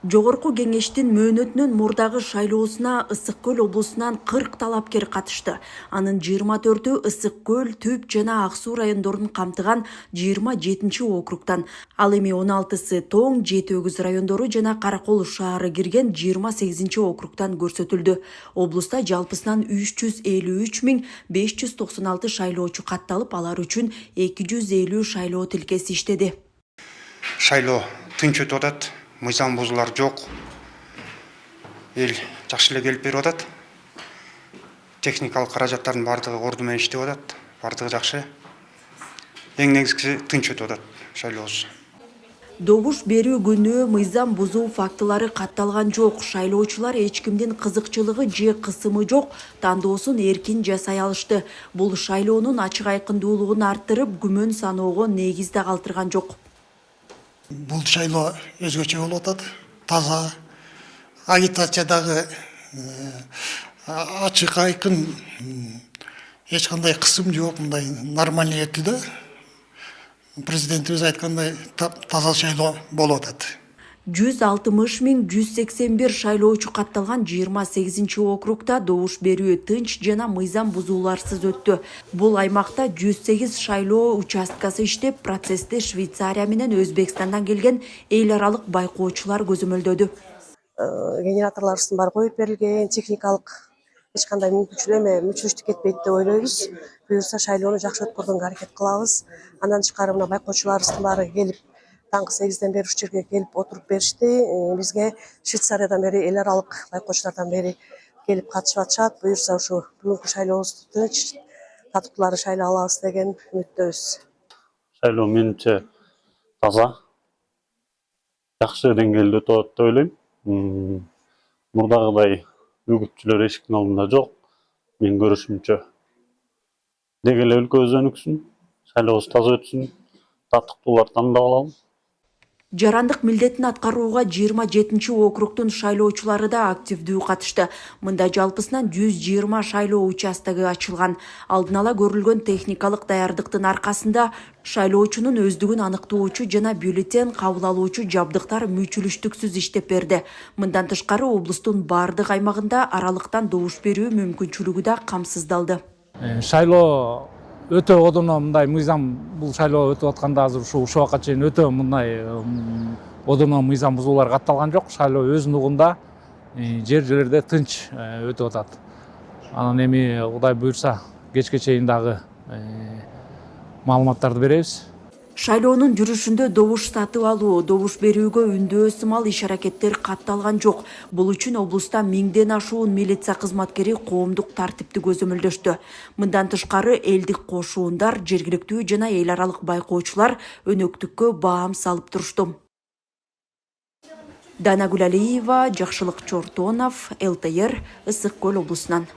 Жогорку кеңештин мөөнөтүнүн мурдагы шайлоосуна Ысык Көл облусунан 40 талапкер катышты. Анын 24-ü Ысык Көл, Түп жана Ак Суу райондорун камтыган 27-округтан, ал эми 16-сы Тоң, Жети Өгүз райондору жана Каракол шаары кирген 28-округтан көрсөтүлдү. Облуста жалпысынан 353.596 шайлоочу катталып, алар үчүн 250 шайлоо тилкеси иштеди. Шайлоо тынч өтүп атат. Мыйзам бузуулар жок. Эл жакшы эле келип берип атат. Техникалык каражаттардын бардыгы орду менен иштеп атат. Бардыгы жакшы. Эң негизгиси тынч өтүп атат шайлообуз. Добуш берүү күнү мыйзам бузуу фактылары катталган жок. Шайлоочулар эч кимдин кызыкчылыгы же кысымы жок тандоосун эркин жасай алышты. Бул шайлоонун ачык айкындуулугун арттырып, күмөн саноого негиз да калтырган жок. Бул шайлоо өзгөчө болуп атат. Таза, агитациядагы ачык айкын, эч кандай кысым жок, мындай нормальный өттү да. Президентибиз айткандай таза шайлоо болуп атат. 160.181 шайлоочу катталган 28-округта добуш берүү тынч жана мыйзам бузууларсыз өттү. Бул аймакта 108 шайлоо участкасы иштеп, процессти Швейцария менен Өзбекстандан келген эл аралык байкоочулар көзөмөлдөдү. Генераторлордун баары коюп берилген, техникалык эч кандай мүчүлүштүк кетпейт деп ойлойбуз. Буюрса шайлоону жакшы өткөргөнгө аракет кылабыз. Андан тышкары мына байкоочуларыбыздын баары келип таңкы 8ден бери ушул жерге келип отуруп беришти. Бизге Швейцариядан бери, эл аралык байкоочулардан бери келип катышып атышат. Буюрса ушу бүгүнкү шайлообузду тынч, татыктуулары шайлай алабыз деген үмүттөбүз. Шайлоо менимче таза, жакшы деңгээлде өтүп атат деп ойлойм. Мурдагыдай үгүтчүлөр эшиктин алдында жок. Менин көрүшүмчө деги эле өлкө өзөнүксүн, шайлообуз таза өтсүн, татыктуулар тандап алалы. Жарандык милдетин аткарууга 27-округтун шайлоочулары да активдүү катышты. Мында жалпысынан 120 шайлоо участогу ачылган. Алдын ала көрүлгөн техникалык даярдыктын аркасында шайлоочунун өздүгүн аныктоочу жана бюллетен кабыл алуучу жабдыктар мүчүлүштүксүз иштеп берди. Мындан тышкары облустун бардык аймагында аралыктан добуш берүү мүмкүнчүлүгү да камсыздалды. Шайлоо өтө одоно мындай мыйзам, бул шайлоо өтүп атканда азыр ушул убакка чейин өтө мындай одоно мыйзам бузуулар катталган жок. Шайлоо өзүнүн угунда жерлерде тынч өтүп атат. Анан эми Кудай буйрса кечке чейин дагы маалыматтарды беребиз. Шайлоонун жүрүшүндө добуш сатып алуу, добуш берүүгө үндөө сымал иш-аракеттер катталган жок. Бул үчүн облуста 1000ден ашуун милиция кызматкери коомдук тартипти көзөмөлдөштү. Мындан тышкары элдик кошуундар, жергиликтүү жана эл аралык байкоочулар өнөктүккө баам салып турушту. Данагүл Алиева, Жакшылык Чортонов, ЛТР, Ысык Көл облусунан.